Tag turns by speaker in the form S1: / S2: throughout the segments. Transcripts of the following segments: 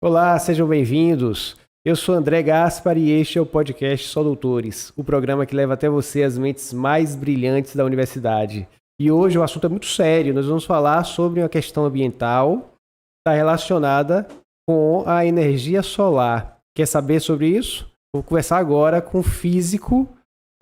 S1: Olá, sejam bem-vindos. Eu sou André Gaspar e este é o podcast Só Doutores, o programa que leva até você as mentes mais brilhantes da universidade. E hoje o assunto é muito sério, nós vamos falar sobre uma questão ambiental que está relacionada com a energia solar. Quer saber sobre isso? Vou conversar agora com o físico,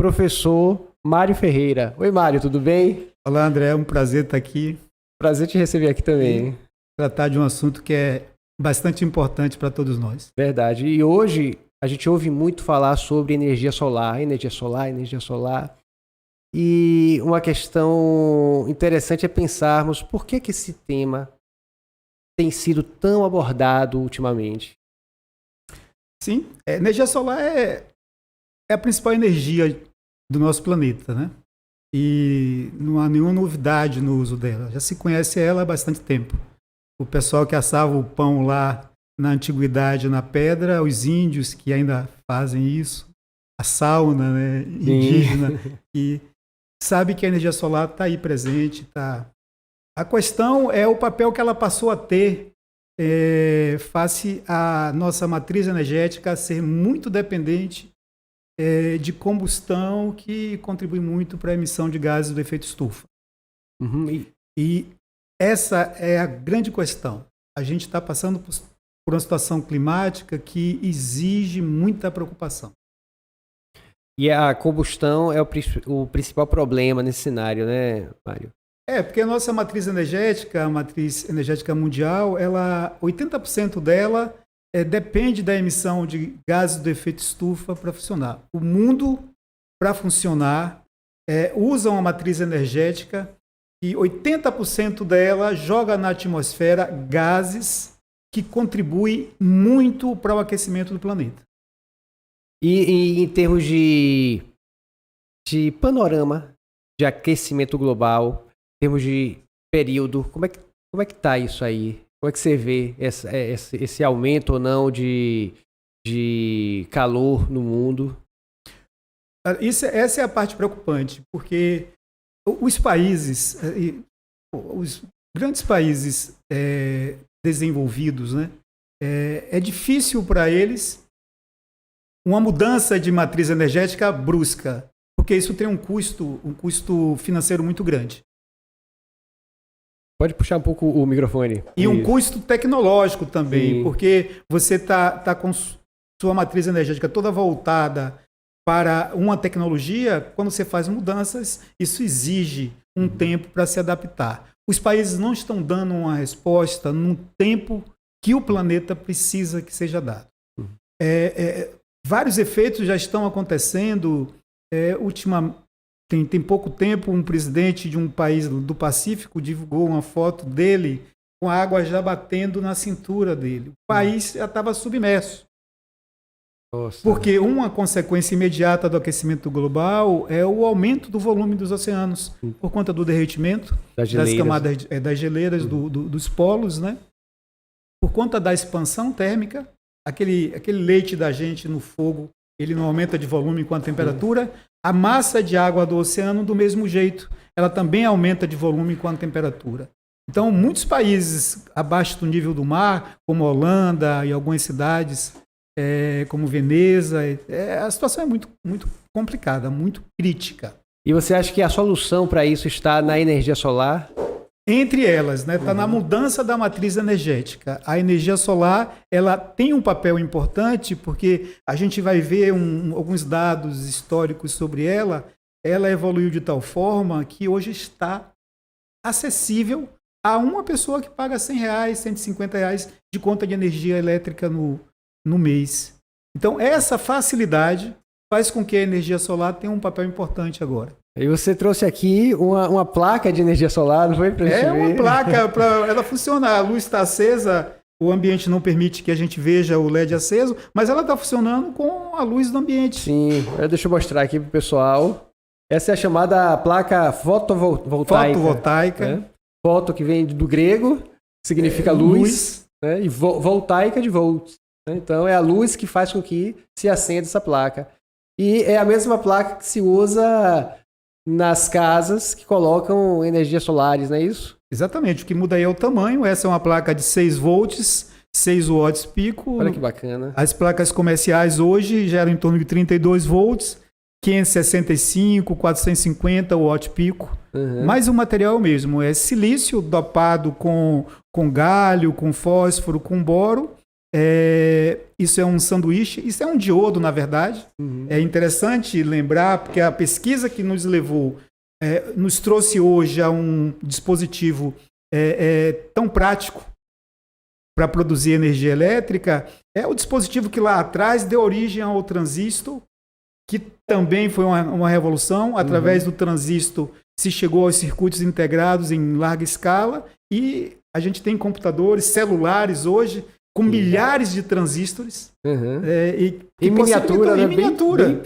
S1: professor Mário Ferreira. Oi, Mário, tudo bem?
S2: Olá, André, é um prazer estar aqui.
S1: Prazer te receber aqui também.
S2: E tratar de um assunto que é bastante importante para todos nós.
S1: Verdade. E hoje a gente ouve muito falar sobre energia solar, energia solar, energia solar. E uma questão interessante é pensarmos por que esse tema tem sido tão abordado ultimamente.
S2: Sim, a energia solar é a principal energia do nosso planeta, né? E não há nenhuma novidade no uso dela. Já se conhece ela há bastante tempo. O pessoal que assava o pão lá na antiguidade na pedra, os índios que ainda fazem isso, a sauna, né, indígena, e sabe que a energia solar está aí presente. Tá. A questão é o papel que ela passou a ter face à nossa matriz energética ser muito dependente de combustão, que contribui muito para a emissão de gases do efeito estufa.
S1: Uhum.
S2: E essa é a grande questão. A gente está passando por uma situação climática que exige muita preocupação.
S1: E a combustão é o principal problema nesse cenário, né, Mário?
S2: Porque a nossa matriz energética mundial, 80% dela depende da emissão de gases do efeito estufa para funcionar. O mundo, para funcionar, usa uma matriz energética e 80% dela joga na atmosfera gases que contribuem muito para o aquecimento do planeta.
S1: E em termos de panorama de aquecimento global, em termos de período, como é que está isso aí? Como é que você vê esse aumento ou não de calor no mundo?
S2: Essa é a parte preocupante, porque os países, os grandes países desenvolvidos, né, é difícil para eles uma mudança de matriz energética brusca, porque isso tem um custo financeiro muito grande.
S1: Pode puxar um pouco o microfone.
S2: E um custo tecnológico também, sim, porque você tá com sua matriz energética toda voltada para uma tecnologia. Quando você faz mudanças, isso exige um tempo para se adaptar. Os países não estão dando uma resposta no tempo que o planeta precisa que seja dado. Vários efeitos já estão acontecendo. Tem pouco tempo, um presidente de um país do Pacífico divulgou uma foto dele com a água já batendo na cintura dele. O país já estava submerso. Nossa. Porque uma consequência imediata do aquecimento global é o aumento do volume dos oceanos, por conta do derretimento das camadas das geleiras dos polos, né? Por conta da expansão térmica, aquele leite da gente no fogo, ele não aumenta de volume com a temperatura. A massa de água do oceano, do mesmo jeito, ela também aumenta de volume com a temperatura. Então, muitos países abaixo do nível do mar, como a Holanda e algumas cidades como Veneza, a situação é muito, muito complicada, muito crítica.
S1: E você acha que a solução para isso está na energia solar?
S2: Entre elas, né, está na mudança da matriz energética. A energia solar, ela tem um papel importante, porque a gente vai ver alguns dados históricos sobre ela. Ela evoluiu de tal forma que hoje está acessível a uma pessoa que paga R$100, R$150 de conta de energia elétrica no mês. Então, essa facilidade faz com que a energia solar tenha um papel importante agora.
S1: E você trouxe aqui uma placa de energia solar, não foi?
S2: Uma placa para ela funcionar. A luz está acesa, o ambiente não permite que a gente veja o LED aceso, mas ela está funcionando com a luz do ambiente.
S1: Sim, deixa eu mostrar aqui para o pessoal. Essa é a chamada placa fotovoltaica.
S2: Fotovoltaica.
S1: Foto que vem do grego, significa luz. Né? E voltaica de volts. Né? Então é a luz que faz com que se acenda essa placa. E é a mesma placa que se usa nas casas que colocam energias solares, não é isso?
S2: Exatamente, o que muda aí é o tamanho. Essa é uma placa de 6 volts, 6 watts pico.
S1: Olha que bacana.
S2: As placas comerciais hoje geram em torno de 32 volts, 565, 450 watt pico. Mas o material é o mesmo, é silício dopado com galho, com fósforo, com boro. Isso é um sanduíche, isso é um diodo, na verdade. É interessante lembrar, porque a pesquisa que nos levou, nos trouxe hoje a um dispositivo tão prático para produzir energia elétrica, é o dispositivo que lá atrás deu origem ao transistor, que também foi uma revolução. Através do transistor se chegou aos circuitos integrados em larga escala e a gente tem computadores celulares hoje com milhares de transistores.
S1: Em miniatura, né?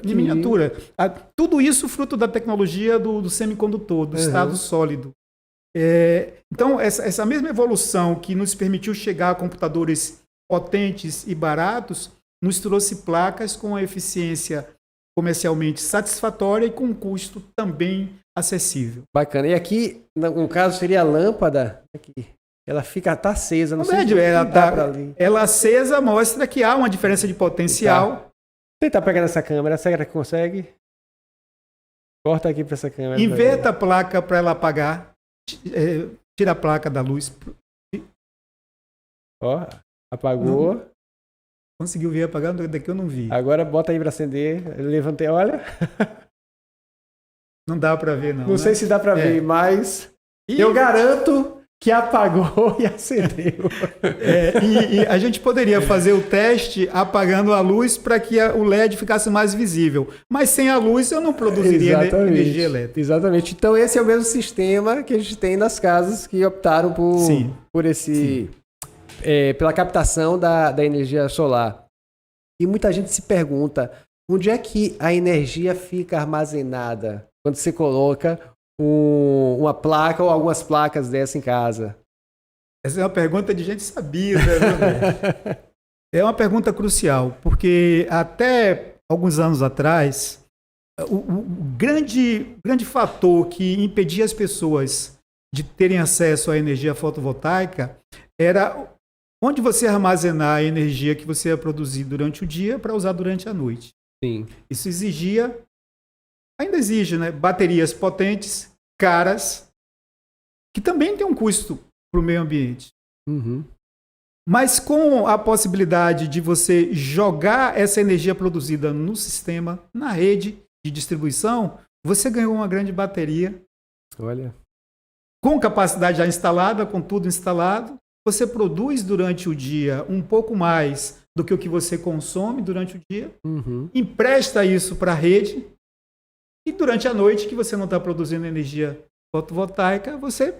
S2: Em miniatura. Tudo isso fruto da tecnologia do semicondutor, do estado sólido. Então, essa mesma evolução que nos permitiu chegar a computadores potentes e baratos, nos trouxe placas com a eficiência comercialmente satisfatória e com um custo também acessível.
S1: Bacana. E aqui, no caso, seria a lâmpada. Aqui. Ela tá acesa, não sei
S2: se ela acesa mostra que há uma diferença de potencial.
S1: Vou tentar pegar nessa câmera. Será que consegue? Corta aqui para essa câmera.
S2: Inverta a placa para ela apagar. Tira a placa da luz.
S1: Ó, apagou.
S2: Não. Conseguiu ver apagando? Daqui eu não vi.
S1: Agora bota aí para acender. Eu levantei, olha.
S2: Não dá para ver, não.
S1: Não sei se dá para ver, mas eu garanto que apagou e acendeu.
S2: E a gente poderia fazer o teste apagando a luz para que o LED ficasse mais visível. Mas sem a luz eu não produziria energia elétrica.
S1: Exatamente. Então esse é o mesmo sistema que a gente tem nas casas que optaram por esse... pela captação da energia solar. E muita gente se pergunta, onde é que a energia fica armazenada quando você coloca uma placa ou algumas placas dessa em casa?
S2: Essa é uma pergunta de gente sabida, né? É uma pergunta crucial, porque até alguns anos atrás, o grande fator que impedia as pessoas de terem acesso à energia fotovoltaica era onde você armazenar a energia que você ia produzir durante o dia para usar durante a noite.
S1: Sim.
S2: Isso ainda exige, né? Baterias potentes, caras, que também tem um custo para o meio ambiente. Mas com a possibilidade de você jogar essa energia produzida no sistema, na rede de distribuição, você ganhou uma grande bateria.
S1: Olha.
S2: Com capacidade já instalada, com tudo instalado, você produz durante o dia um pouco mais do que o que você consome durante o dia, empresta isso para a rede, e durante a noite, que você não está produzindo energia fotovoltaica, você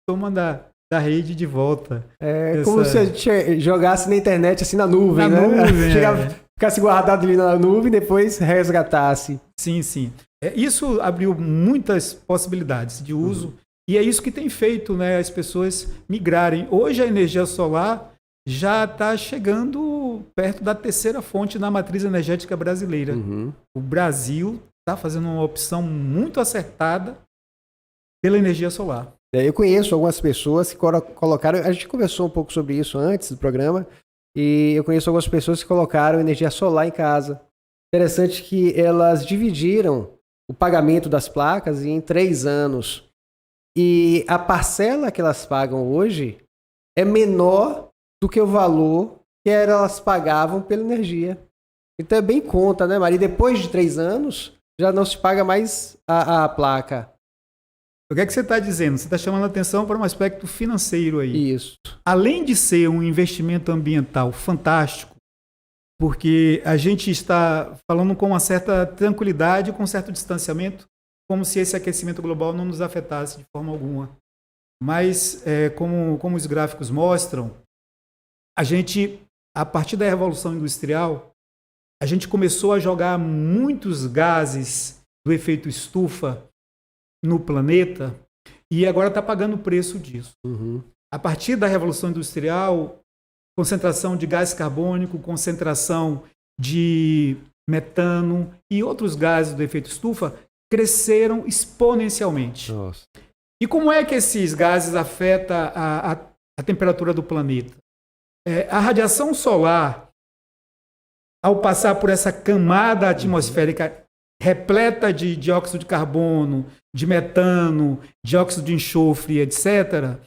S2: toma da rede de volta.
S1: Como se a gente jogasse na internet, assim, na nuvem, né? Ficasse guardado ali na nuvem e depois resgatasse.
S2: Sim. Isso abriu muitas possibilidades de uso. E é isso que tem feito, né, as pessoas migrarem. Hoje a energia solar já está chegando perto da terceira fonte na matriz energética brasileira. O Brasil está fazendo uma opção muito acertada pela energia solar.
S1: Eu conheço algumas pessoas que colocaram... A gente conversou um pouco sobre isso antes do programa. E eu conheço algumas pessoas que colocaram energia solar em casa. Interessante que elas dividiram o pagamento das placas em 3 anos. E a parcela que elas pagam hoje é menor do que o valor que elas pagavam pela energia. Então é bem conta, né, Maria? Depois de 3 anos, já não se paga mais a placa.
S2: O que é que você está dizendo? Você está chamando a atenção para um aspecto financeiro aí.
S1: Isso.
S2: Além de ser um investimento ambiental fantástico, porque a gente está falando com uma certa tranquilidade, com um certo distanciamento, como se esse aquecimento global não nos afetasse de forma alguma. Mas, como os gráficos mostram, a gente, a partir da Revolução Industrial, a gente começou a jogar muitos gases do efeito estufa no planeta e agora está pagando o preço disso. A partir da Revolução Industrial, concentração de gás carbônico, concentração de metano e outros gases do efeito estufa cresceram exponencialmente.
S1: Nossa.
S2: E como é que esses gases afetam a temperatura do planeta? A radiação solar, ao passar por essa camada atmosférica repleta de dióxido de carbono, de metano, dióxido de enxofre, etc.,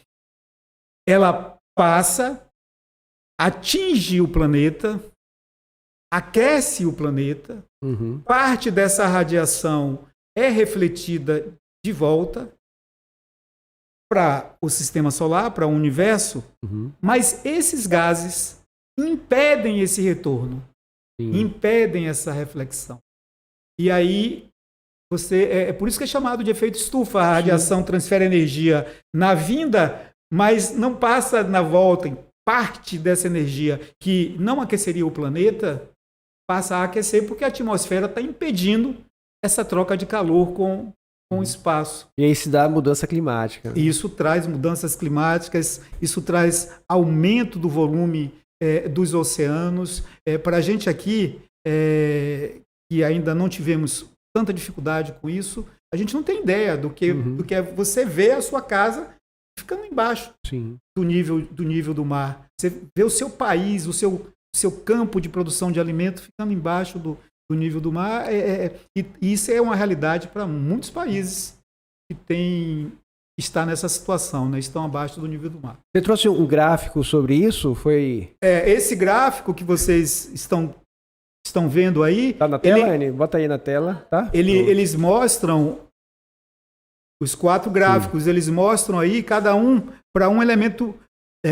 S2: ela passa, atinge o planeta, aquece o planeta, parte dessa radiação é refletida de volta para o sistema solar, para o universo, mas esses gases impedem esse retorno, impedem essa reflexão. E aí, é por isso que é chamado de efeito estufa. A radiação transfere energia na vinda, mas não passa na volta. Parte dessa energia que não aqueceria o planeta passa a aquecer porque a atmosfera está impedindo essa troca de calor com o espaço.
S1: E aí se dá mudança climática.
S2: E isso traz mudanças climáticas, isso traz aumento do volume dos oceanos. Para a gente aqui, que ainda não tivemos tanta dificuldade com isso, a gente não tem ideia do que é você ver a sua casa ficando embaixo do nível do mar. Você vê o seu país, o seu campo de produção de alimento ficando embaixo do nível do mar. E isso é uma realidade para muitos países que está nessa situação, né? Estão abaixo do nível do mar.
S1: Você trouxe um gráfico sobre isso?
S2: Esse gráfico que vocês estão vendo aí...
S1: Tá na tela, Anny? Bota aí na tela. Tá?
S2: Eles mostram... Os 4 gráficos, eles mostram aí cada um para um elemento,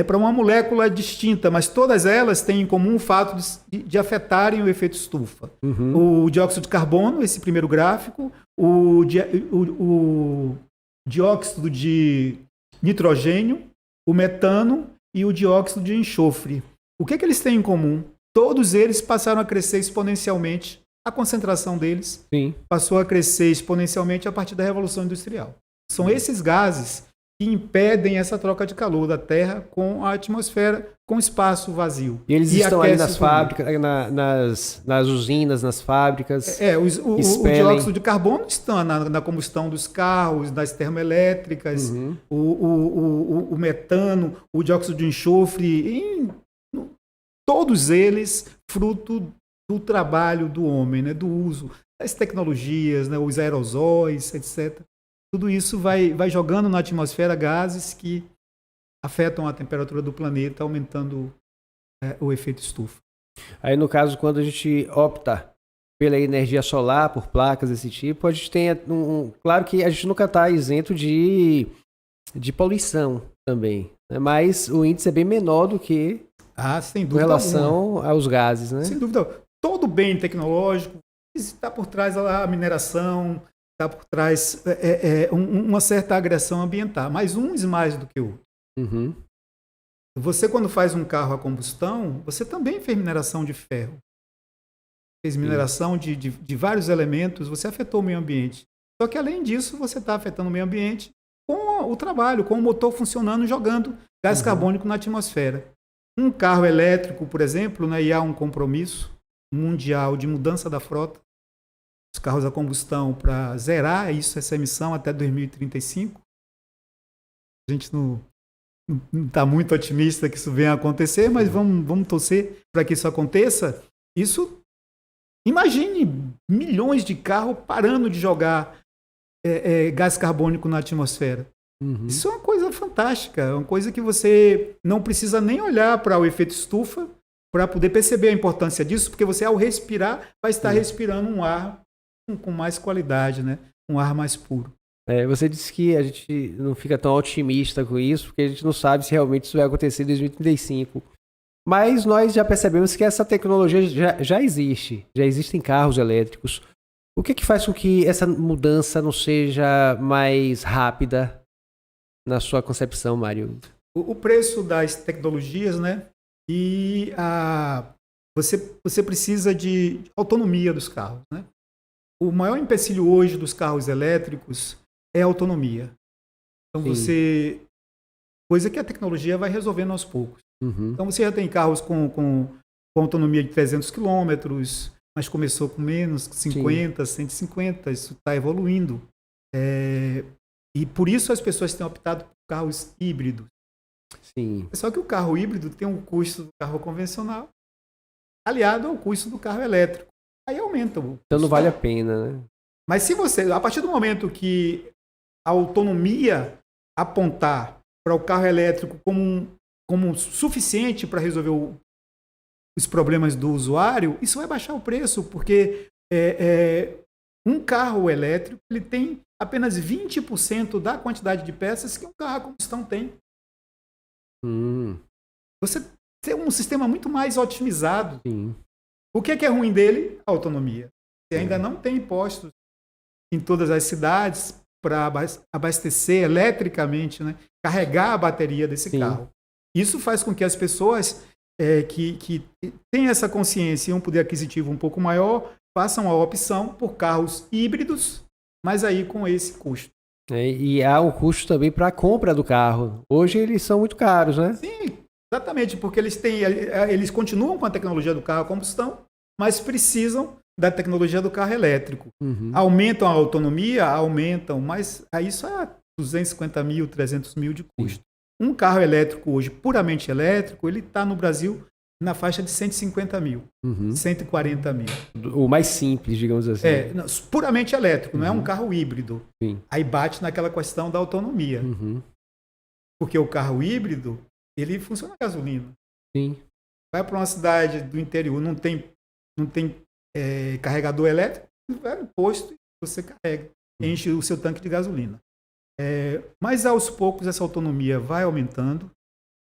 S2: para uma molécula distinta, mas todas elas têm em comum o fato de afetarem o efeito estufa. O dióxido de carbono, esse primeiro gráfico, o dióxido de nitrogênio, o metano e o dióxido de enxofre. O que eles têm em comum? Todos eles passaram a crescer exponencialmente. A concentração deles passou a crescer exponencialmente a partir da Revolução Industrial. São esses gases que impedem essa troca de calor da Terra com a atmosfera, com o espaço vazio.
S1: E eles estão ali nas fábricas, nas usinas, nas fábricas.
S2: O dióxido de carbono está na combustão dos carros, das termoelétricas, o metano, o dióxido de enxofre, todos eles fruto do trabalho do homem, né? Do uso das tecnologias, né? Os aerosóis, etc. Tudo isso vai jogando na atmosfera gases que afetam a temperatura do planeta, aumentando o efeito estufa.
S1: Aí, no caso, quando a gente opta pela energia solar, por placas desse tipo, a gente tem claro que a gente nunca está isento de poluição também, né? Mas o índice é bem menor do que
S2: sem dúvida
S1: com relação aos gases, né?
S2: Sem dúvida. Todo bem tecnológico está por trás a mineração, está por trás uma certa agressão ambiental, mas uns mais do que outros. Você, quando faz um carro a combustão, você também fez mineração de ferro. Fez mineração de vários elementos, você afetou o meio ambiente. Só que, além disso, você está afetando o meio ambiente com o trabalho, com o motor funcionando, jogando gás carbônico na atmosfera. Um carro elétrico, por exemplo, né, e há um compromisso mundial de mudança da frota, os carros a combustão, para zerar essa emissão até 2035. A gente não está muito otimista que isso venha a acontecer, mas vamos torcer para que isso aconteça. Imagine milhões de carros parando de jogar gás carbônico na atmosfera. Isso é uma coisa fantástica, é uma coisa que você não precisa nem olhar para o efeito estufa para poder perceber a importância disso, porque você, ao respirar, vai estar respirando um ar com mais qualidade, né? Um ar mais puro.
S1: Você disse que a gente não fica tão otimista com isso, porque a gente não sabe se realmente isso vai acontecer em 2035. Mas nós já percebemos que essa tecnologia já existe. Já existem carros elétricos. O que faz com que essa mudança não seja mais rápida na sua concepção, Mário?
S2: O preço das tecnologias, né? E você precisa de autonomia dos carros, né? O maior empecilho hoje dos carros elétricos é a autonomia. Então coisa que a tecnologia vai resolvendo aos poucos. Então você já tem carros com autonomia de 300 km, mas começou com menos, 50, 150, isso está evoluindo. E por isso as pessoas têm optado por carros híbridos.
S1: Sim.
S2: Só que o carro híbrido tem um custo do carro convencional aliado ao custo do carro elétrico. Aí aumenta o custo.
S1: Então não vale a pena, né?
S2: Mas se você, a partir do momento que a autonomia apontar para o carro elétrico como suficiente para resolver os problemas do usuário, isso vai baixar o preço, porque um carro elétrico ele tem apenas 20% da quantidade de peças que um carro a combustão tem. Você tem um sistema muito mais otimizado.
S1: Sim.
S2: O que é ruim dele? A autonomia. Você ainda não tem impostos em todas as cidades para abastecer eletricamente, né? Carregar a bateria desse carro. Isso faz com que as pessoas que têm essa consciência e um poder aquisitivo um pouco maior façam a opção por carros híbridos, mas aí com esse custo.
S1: E há um custo também para a compra do carro. Hoje eles são muito caros, né?
S2: Sim, exatamente, porque eles continuam com a tecnologia do carro a combustão, mas precisam da tecnologia do carro elétrico. Aumentam a autonomia? Aumentam, mas aí isso é 250 mil, 300 mil de custo. Um carro elétrico hoje, puramente elétrico, ele está no Brasil na faixa de 150 mil, 140 mil.
S1: O mais simples, digamos assim.
S2: Puramente elétrico, não é um carro híbrido.
S1: Sim.
S2: Aí bate naquela questão da autonomia. Porque o carro híbrido, ele funciona a gasolina.
S1: Sim.
S2: Vai para uma cidade do interior, não tem carregador elétrico, vai no posto e você carrega, enche o seu tanque de gasolina. Mas aos poucos essa autonomia vai aumentando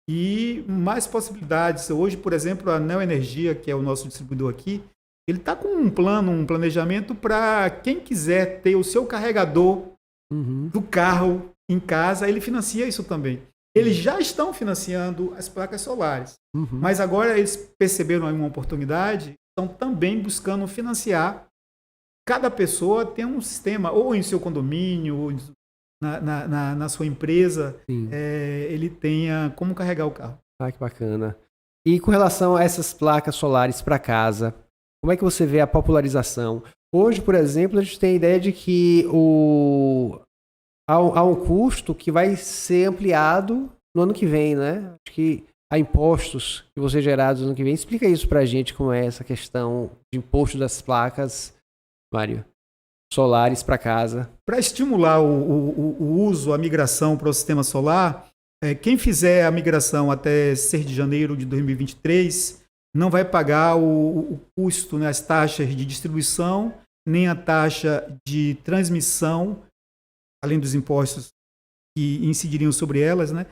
S2: e mais possibilidades. Hoje, por exemplo, a Neoenergia, que é o nosso distribuidor aqui, ele está com um planejamento para quem quiser ter o seu carregador do carro em casa, ele financia isso também. Eles já estão financiando as placas solares, mas agora eles perceberam aí uma oportunidade, estão também buscando financiar. Cada pessoa tem um sistema, ou em seu condomínio, ou na sua empresa, ele tenha como carregar o carro.
S1: Ah, que bacana. E com relação a essas placas solares para casa, como é que você vê a popularização? Hoje, por exemplo, a gente tem a ideia de que há um custo que vai ser ampliado no ano que vem, né? Acho que há impostos que vão ser gerados no ano que vem. Explica isso para a gente, como é essa questão de imposto das placas, Mário, solares para casa.
S2: Para estimular o uso, a migração para o sistema solar, quem fizer a migração até 6 de janeiro de 2023 não vai pagar o custo, né, as taxas de distribuição, nem a taxa de transmissão, além dos impostos que incidiriam sobre elas, né,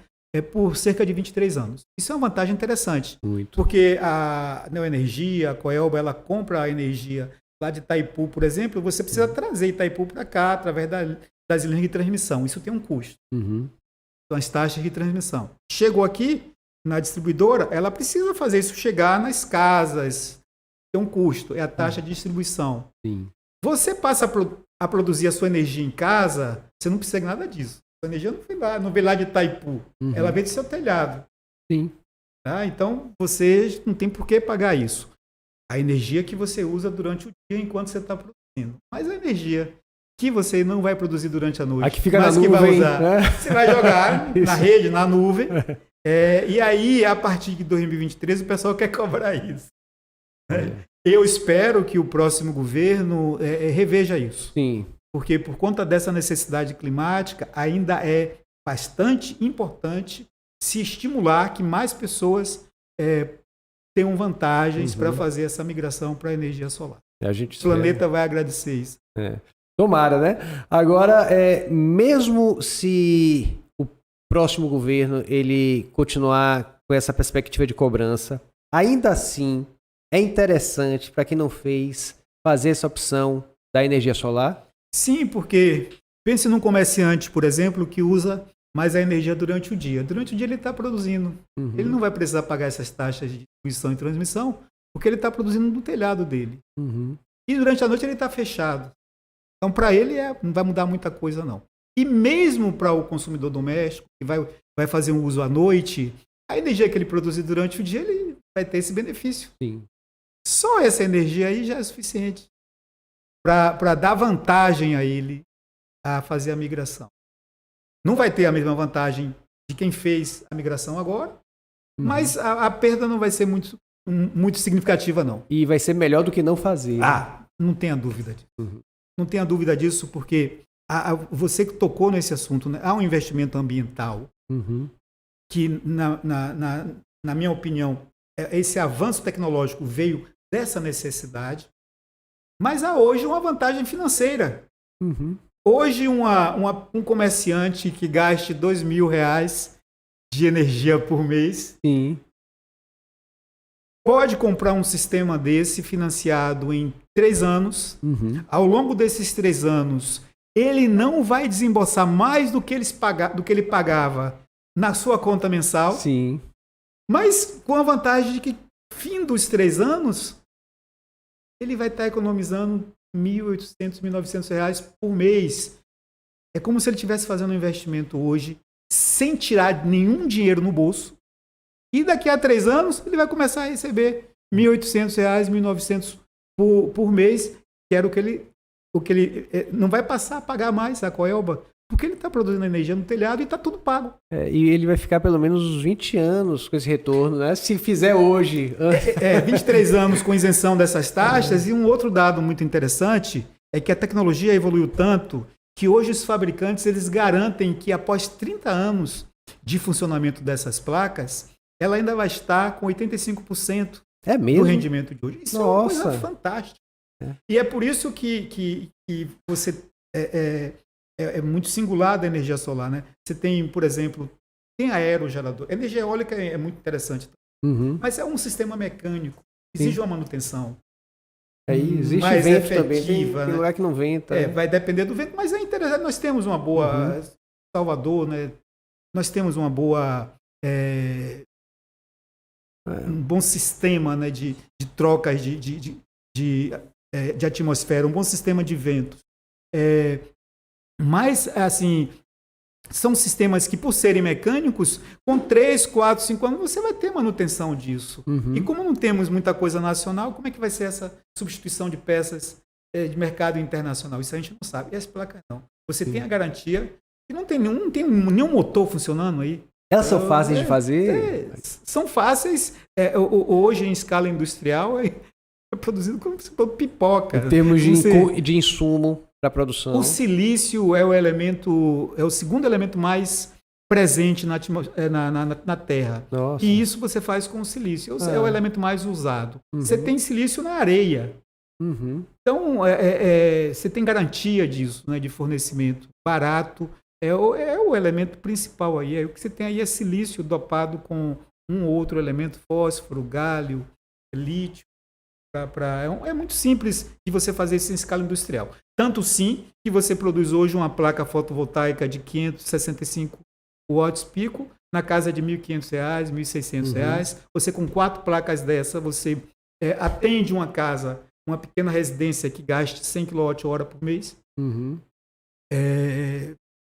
S2: por cerca de 23 anos. Isso é uma vantagem interessante, porque a Neoenergia, a Coelba, ela compra a energia lá de Itaipu, por exemplo, você precisa trazer Itaipu para cá através das linhas de transmissão. Isso tem um custo. São as taxas de transmissão. Chegou aqui na distribuidora, ela precisa fazer isso chegar nas casas. Tem um custo, é a taxa de distribuição. Você passa a produzir a sua energia em casa, você não precisa de nada disso. A sua energia não veio lá de Itaipu, ela veio do seu telhado. Tá? Então, você não tem por que pagar isso. A energia que você usa durante o dia enquanto você está produzindo. Mas a energia que você não vai produzir durante a noite,
S1: aqui fica
S2: mas
S1: na
S2: que
S1: nuvem,
S2: vai usar, né? Você vai jogar na rede, na nuvem. E aí, a partir de 2023, o pessoal quer cobrar isso. Eu espero que o próximo governo reveja isso. Porque por conta dessa necessidade climática, ainda é bastante importante se estimular que mais pessoas tenham vantagens para fazer essa migração para a energia solar. O planeta vai agradecer isso.
S1: Tomara, né? Agora, mesmo se o próximo governo ele continuar com essa perspectiva de cobrança, ainda assim é interessante para quem não fez fazer essa opção da energia solar?
S2: Sim, porque pense num comerciante, por exemplo, que usa mais a energia durante o dia. Durante o dia ele está produzindo. Ele não vai precisar pagar essas taxas de distribuição e transmissão, porque ele está produzindo no telhado dele. E durante a noite ele está fechado. Então, para ele, não vai mudar muita coisa, não. E mesmo para o consumidor doméstico, que vai fazer um uso à noite, a energia que ele produzir durante o dia, ele vai ter esse benefício. Só essa energia aí já é suficiente para dar vantagem a ele a fazer a migração. Não vai ter a mesma vantagem de quem fez a migração agora, mas a perda não vai ser muito significativa, não.
S1: E vai ser melhor do que não fazer.
S2: Não tenha dúvida disso. Não tenha dúvida disso, porque você que tocou nesse assunto, né? Há um investimento ambiental que, na minha opinião, esse avanço tecnológico veio dessa necessidade, mas há hoje uma vantagem financeira. Hoje, um comerciante que gaste R$2.000 de energia por mês pode comprar um sistema desse financiado em 3 anos. Ao longo desses 3 anos, ele não vai desembolsar mais do que ele pagava na sua conta mensal.
S1: Sim.
S2: Mas com a vantagem de que, fim dos 3 anos, ele vai estar economizando R$1.800, R$1.900 por mês. É como se ele estivesse fazendo um investimento hoje sem tirar nenhum dinheiro no bolso. E daqui a 3 anos, ele vai começar a receber R$1.800, R$1.900 por mês, que era o que ele não vai passar a pagar mais a Coelba, porque ele está produzindo energia no telhado e está tudo pago.
S1: E ele vai ficar pelo menos uns 20 anos com esse retorno, né? Se fizer hoje.
S2: 23 anos com isenção dessas taxas. E um outro dado muito interessante é que a tecnologia evoluiu tanto que hoje os fabricantes eles garantem que após 30 anos de funcionamento dessas placas, ela ainda vai estar com 85% do rendimento de hoje. Isso é uma coisa fantástica. E é por isso que você é muito singular da energia solar, né? Você tem, por exemplo, tem aerogerador. A energia eólica é muito interessante, mas é um sistema mecânico, exige uma manutenção.
S1: Existe
S2: mais
S1: vento
S2: efetiva,
S1: também, tem lugar que não venta.
S2: Vai depender do vento, mas é interessante. Nós temos uma boa Salvador, né? Nós temos uma boa um bom sistema, né, de trocas de atmosfera, um bom sistema de ventos. Mas, assim, são sistemas que, por serem mecânicos, com 3, 4, 5 anos, você vai ter manutenção disso. E como não temos muita coisa nacional, como é que vai ser essa substituição de peças de mercado internacional? Isso a gente não sabe. E as placas não. Você tem a garantia que não tem nenhum motor funcionando aí.
S1: Elas são fáceis de fazer?
S2: São fáceis. Hoje, em escala industrial, é produzido como se fosse pipoca.
S1: Em termos de insumo para a produção.
S2: O silício é o segundo elemento mais presente na Terra.
S1: Nossa.
S2: E isso você faz com o silício. É o elemento mais usado. Você tem silício na areia. Então, você tem garantia disso, né, de fornecimento barato. É o elemento principal aí. O que você tem aí é silício dopado com um outro elemento, fósforo, galho, lítio. É muito simples de você fazer isso em escala industrial. Tanto sim que você produz hoje uma placa fotovoltaica de 565 watts pico na casa de R$1.500, R$1.600. Você com 4 placas dessa, você atende uma casa, uma pequena residência que gaste 100 kWh por mês.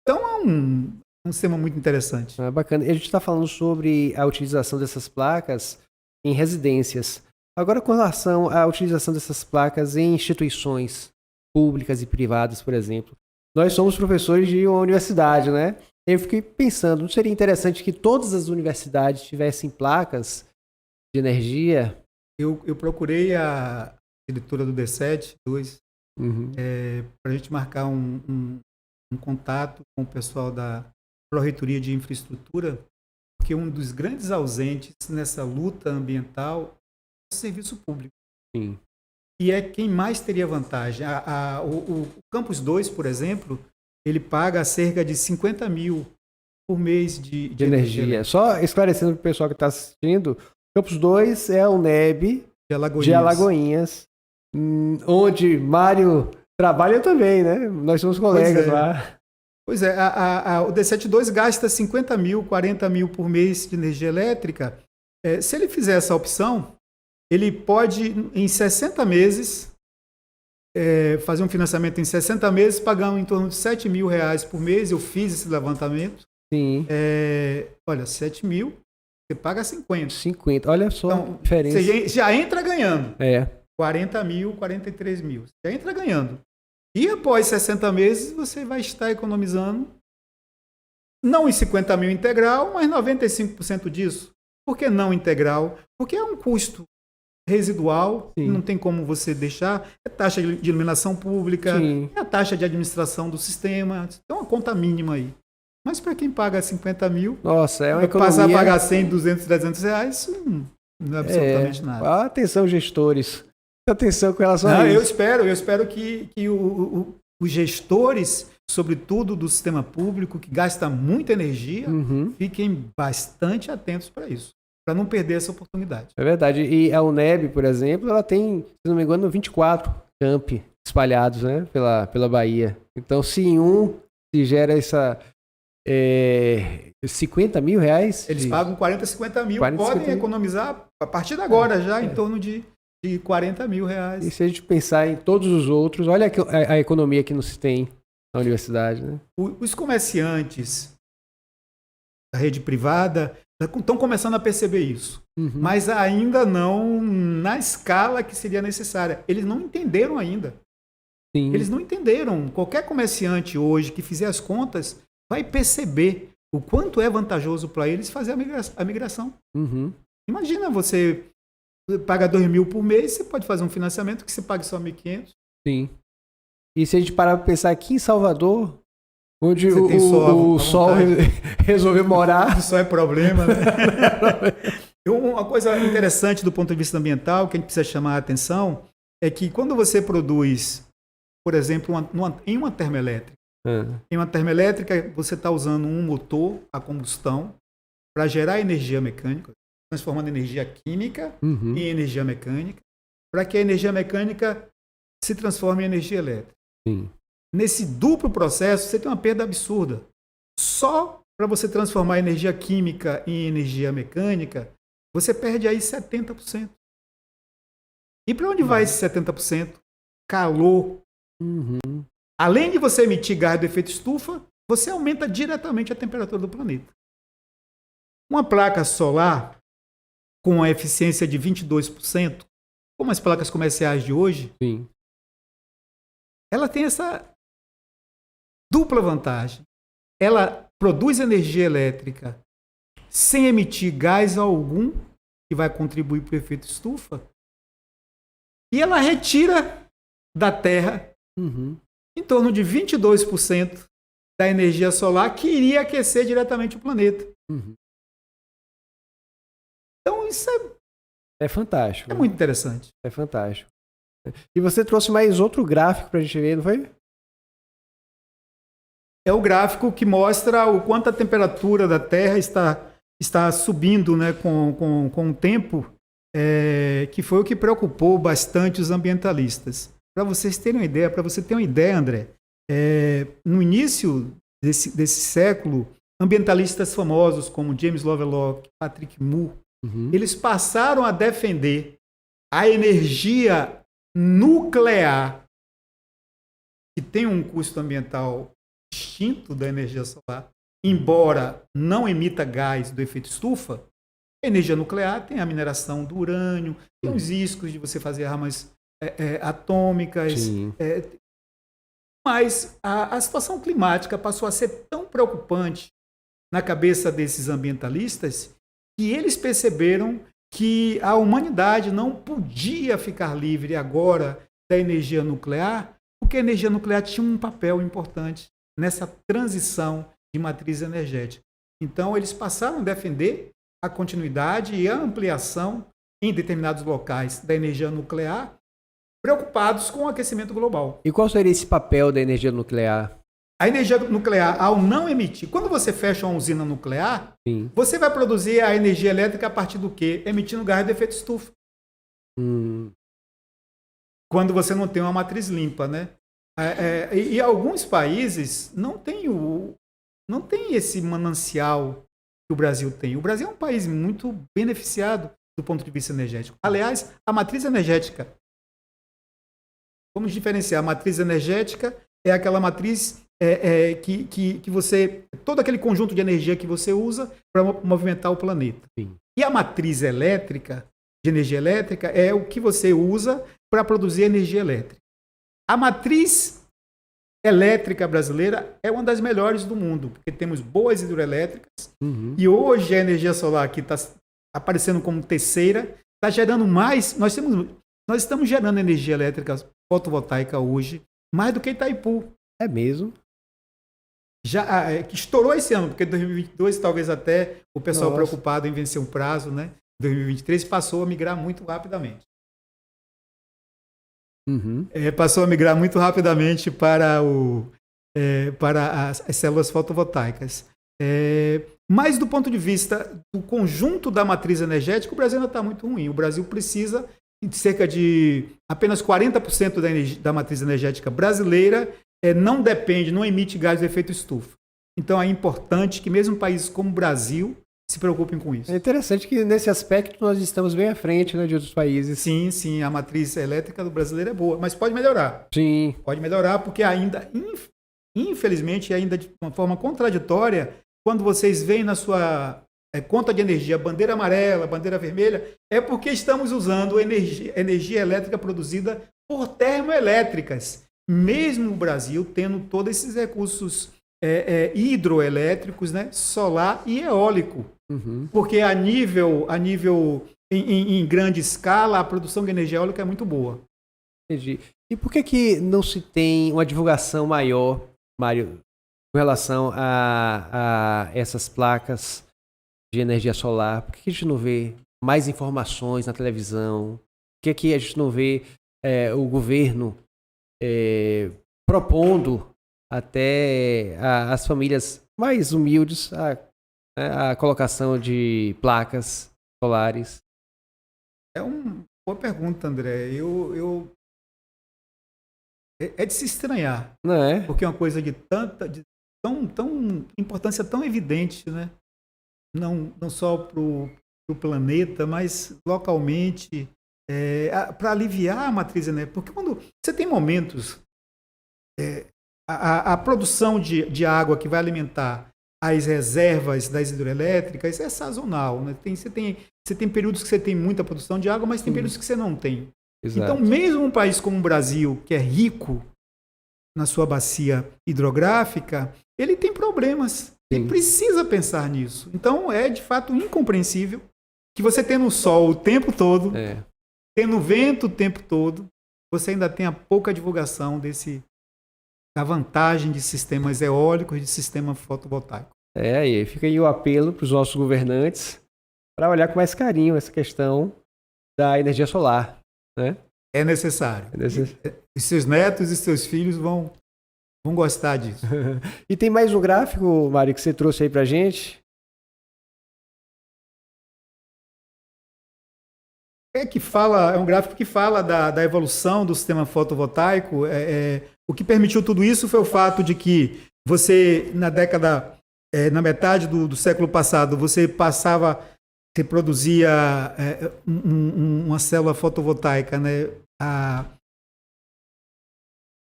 S2: Então é um sistema muito interessante.
S1: Bacana. A gente está falando sobre a utilização dessas placas em residências. Agora, com relação à utilização dessas placas em instituições públicas e privadas, por exemplo. Nós somos professores de uma universidade, né? Eu fiquei pensando, não seria interessante que todas as universidades tivessem placas de energia?
S2: Eu procurei a diretora do DCET, para a gente marcar um contato com o pessoal da Pró-Reitoria de Infraestrutura, porque um dos grandes ausentes nessa luta ambiental é o serviço público.
S1: Sim.
S2: E é quem mais teria vantagem. O Campus 2, por exemplo, ele paga cerca de 50 mil por mês de energia.
S1: Só esclarecendo para o pessoal que está assistindo, Campus 2 é o NEB de Alagoinhas, onde Mário trabalha também, né? Nós somos colegas lá.
S2: Pois é, o D72 gasta 50 mil, 40 mil por mês de energia elétrica. Se ele fizer essa opção, ele pode, em 60 meses, fazer um financiamento em 60 meses, pagar em torno de R$7 mil por mês. Eu fiz esse levantamento.
S1: Sim.
S2: Olha, 7 mil, você paga 50.
S1: 50, olha só
S2: então,
S1: a diferença.
S2: Você já entra ganhando.
S1: 40
S2: mil, 43 mil. Você já entra ganhando. E após 60 meses, você vai estar economizando Não em 50 mil integral, mas 95% disso. Por que não integral? Porque é um custo residual, não tem como você deixar. É taxa de iluminação pública, é a taxa de administração do sistema. Tem uma conta mínima aí. Mas para quem paga 50 mil,
S1: nossa, é uma economia...
S2: passar a pagar 100, 200, 300 reais, não é absolutamente nada.
S1: Atenção, gestores. Atenção com relação a isso.
S2: Eu espero que os gestores, sobretudo do sistema público, que gasta muita energia, fiquem bastante atentos para isso, para não perder essa oportunidade.
S1: É verdade. E a UNEB, por exemplo, ela tem, se não me engano, 24 campi espalhados, né, pela Bahia. Então, se em se gera essa 50 mil reais...
S2: Eles pagam 40, 50 mil,
S1: 40,
S2: podem
S1: 50
S2: economizar a partir de agora já em torno de 40 mil reais.
S1: E se a gente pensar em todos os outros, olha a economia que nos tem na universidade, né?
S2: Os comerciantes da rede privada estão começando a perceber isso, mas ainda não na escala que seria necessária. Eles não entenderam ainda.
S1: Sim.
S2: Eles não entenderam. Qualquer comerciante hoje que fizer as contas vai perceber o quanto é vantajoso para eles fazer a migração. Imagina, você paga 2 mil por mês, você pode fazer um financiamento que você pague só 1.500.
S1: Sim. E se a gente parar para pensar aqui em Salvador, onde o sol resolveu morar...
S2: Isso é problema, né? Uma coisa interessante do ponto de vista ambiental, que a gente precisa chamar a atenção, é que quando você produz, por exemplo, em uma termoelétrica, em uma termoelétrica você está usando um motor a combustão para gerar energia mecânica, transformando energia química em energia mecânica, para que a energia mecânica se transforme em energia elétrica.
S1: Sim.
S2: Nesse duplo processo, você tem uma perda absurda. Só para você transformar a energia química em energia mecânica, você perde aí 70%. E para onde vai esse 70%? Calor. Além de você emitir gás do efeito estufa, você aumenta diretamente a temperatura do planeta. Uma placa solar com uma eficiência de 22%, como as placas comerciais de hoje, ela tem essa dupla vantagem. Ela produz energia elétrica sem emitir gás algum, que vai contribuir para o efeito estufa, e ela retira da Terra em torno de 22% da energia solar que iria aquecer diretamente o planeta. Então isso
S1: é fantástico.
S2: É muito interessante.
S1: É fantástico. E você trouxe mais outro gráfico para a gente ver, não foi?
S2: É o gráfico que mostra o quanto a temperatura da Terra está subindo, né, com o tempo, que foi o que preocupou bastante os ambientalistas. Para vocês terem uma ideia, para você ter uma ideia, André, no início desse século, ambientalistas famosos como James Lovelock, Patrick Moore, eles passaram a defender a energia nuclear, que tem um custo ambiental distinto da energia solar, embora não emita gás do efeito estufa. A energia nuclear tem a mineração do urânio, tem os riscos de você fazer armas atômicas. Mas a situação climática passou a ser tão preocupante na cabeça desses ambientalistas que eles perceberam que a humanidade não podia ficar livre agora da energia nuclear, porque a energia nuclear tinha um papel importante nessa transição de matriz energética. Então, eles passaram a defender a continuidade e a ampliação em determinados locais da energia nuclear, preocupados com o aquecimento global.
S1: E qual seria esse papel da energia nuclear?
S2: A energia nuclear, ao não emitir... Quando você fecha uma usina nuclear, você vai produzir a energia elétrica a partir do quê? Emitindo gás de efeito estufa. Quando você não tem uma matriz limpa, né? E alguns países não tem esse manancial que o Brasil tem. O Brasil é um país muito beneficiado do ponto de vista energético. Aliás, a matriz energética... Vamos diferenciar. A matriz energética é aquela matriz que você... Todo aquele conjunto de energia que você usa para movimentar o planeta. E a matriz elétrica, de energia elétrica, é o que você usa para produzir energia elétrica. A matriz elétrica brasileira é uma das melhores do mundo, porque temos boas hidrelétricas,
S1: Uhum.
S2: e hoje a energia solar aqui está aparecendo como terceira, está gerando mais, nós estamos gerando energia elétrica fotovoltaica hoje, mais do que Itaipu.
S1: É mesmo?
S2: Que estourou esse ano, porque 2022 talvez até o pessoal
S1: Nossa.
S2: preocupado em vencer um prazo, né? 2023 passou a migrar muito rapidamente.
S1: Uhum.
S2: Passou a migrar muito rapidamente para as células fotovoltaicas. Mas do ponto de vista do conjunto da matriz energética, o Brasil ainda está muito ruim. O Brasil precisa de cerca de apenas 40% da matriz energética brasileira não depende, não emite gás de efeito estufa. Então é importante que mesmo países como o Brasil se preocupem com isso.
S1: É interessante que nesse aspecto nós estamos bem à frente, né, de outros países.
S2: Sim, sim, a matriz elétrica do brasileiro é boa, mas pode melhorar.
S1: Sim.
S2: Pode melhorar porque ainda, infelizmente, ainda de uma forma contraditória, quando vocês veem na sua conta de energia bandeira amarela, bandeira vermelha, é porque estamos usando energia elétrica produzida por termoelétricas. Mesmo o Brasil tendo todos esses recursos hidroelétricos, né, solar e eólico.
S1: Uhum.
S2: Porque em grande escala, a produção de energia eólica é muito boa.
S1: Entendi. E por que não se tem uma divulgação maior, Mário, com relação a essas placas de energia solar? Por que a gente não vê mais informações na televisão? Por que a gente não vê o governo propondo até as famílias mais humildes a colocação de placas solares?
S2: É uma boa pergunta, André. É de se estranhar.
S1: Não é?
S2: Porque é uma coisa de importância tão evidente, né? Não só para o planeta, mas localmente, para aliviar a matriz energética. Porque quando você tem momentos, a produção de água que vai alimentar as reservas das hidrelétricas é sazonal, né? Você tem períodos que você tem muita produção de água, mas tem períodos que você não tem.
S1: Exato.
S2: Então, mesmo um país como o Brasil, que é rico na sua bacia hidrográfica, ele tem problemas. Ele precisa pensar nisso. Então, é de fato incompreensível que você tendo sol o tempo todo, tendo vento o tempo todo, você ainda tenha pouca divulgação da vantagem de sistemas eólicos e de sistema fotovoltaico.
S1: E fica aí o apelo para os nossos governantes para olhar com mais carinho essa questão da energia solar, né?
S2: É necessário. E seus netos e seus filhos vão gostar disso.
S1: E tem mais um gráfico, Mário, que você trouxe aí para a gente?
S2: É um gráfico que fala da evolução do sistema fotovoltaico. O que permitiu tudo isso foi o fato de que você, na metade do século passado, você produzia uma célula fotovoltaica, né, a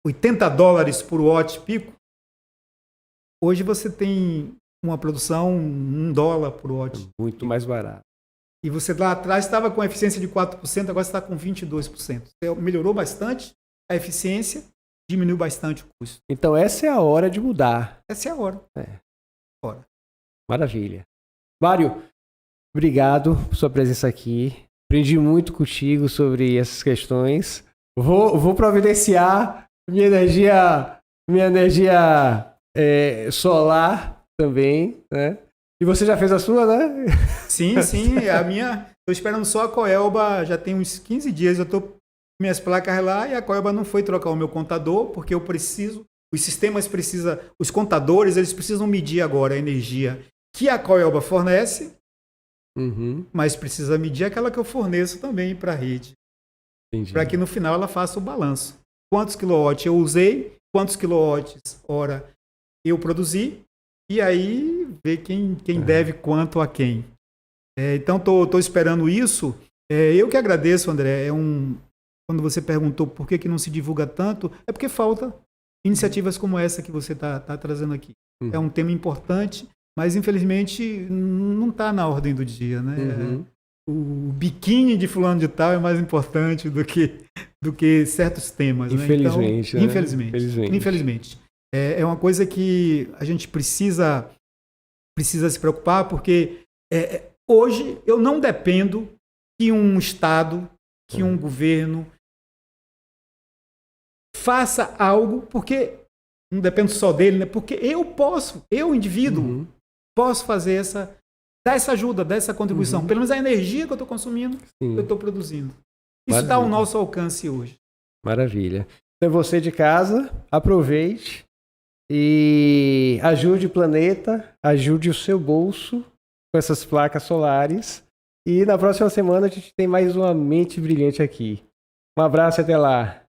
S2: $80 por watt pico. Hoje você tem uma produção $1 por watt.
S1: Muito mais barato.
S2: E você lá atrás estava com eficiência de 4%, agora você está com 22%. Você melhorou bastante a eficiência, diminuiu bastante o custo.
S1: Então essa é a hora de mudar.
S2: Essa é a hora.
S1: Maravilha. Mário, obrigado por sua presença aqui. Aprendi muito contigo sobre essas questões. Vou providenciar minha energia solar também, né? E você já fez a sua, né?
S2: Sim. A minha... Estou esperando só a Coelba, já tem uns 15 dias. Eu estou com minhas placas lá e a Coelba não foi trocar o meu contador, porque eu preciso... Os contadores, eles precisam medir agora a energia que a Coelba fornece, mas precisa medir aquela que eu forneço também para a rede. Para que no final ela faça o balanço. Quantos quilowatts eu usei, quantos quilowatts-hora eu produzi, e aí ver quem deve quanto a quem. Então, estou esperando isso. Eu que agradeço, André. Quando você perguntou por que não se divulga tanto, é porque falta iniciativas como essa que você está trazendo aqui. É um tema importante, mas infelizmente não está na ordem do dia, né? O biquíni de fulano de tal é mais importante do que certos temas.
S1: Infelizmente.
S2: Né? Então, infelizmente. É uma coisa que a gente precisa se preocupar, porque hoje eu não dependo que um Estado, que um governo faça algo, porque não dependo só dele, né? Porque eu, indivíduo, posso dar essa ajuda, dar essa contribuição. Pelo menos a energia que eu estou consumindo, eu estou produzindo. Isso está ao nosso alcance hoje.
S1: Maravilha. Então você de casa, aproveite e ajude o planeta, ajude o seu bolso com essas placas solares. E na próxima semana a gente tem mais uma mente brilhante aqui. Um abraço e até lá.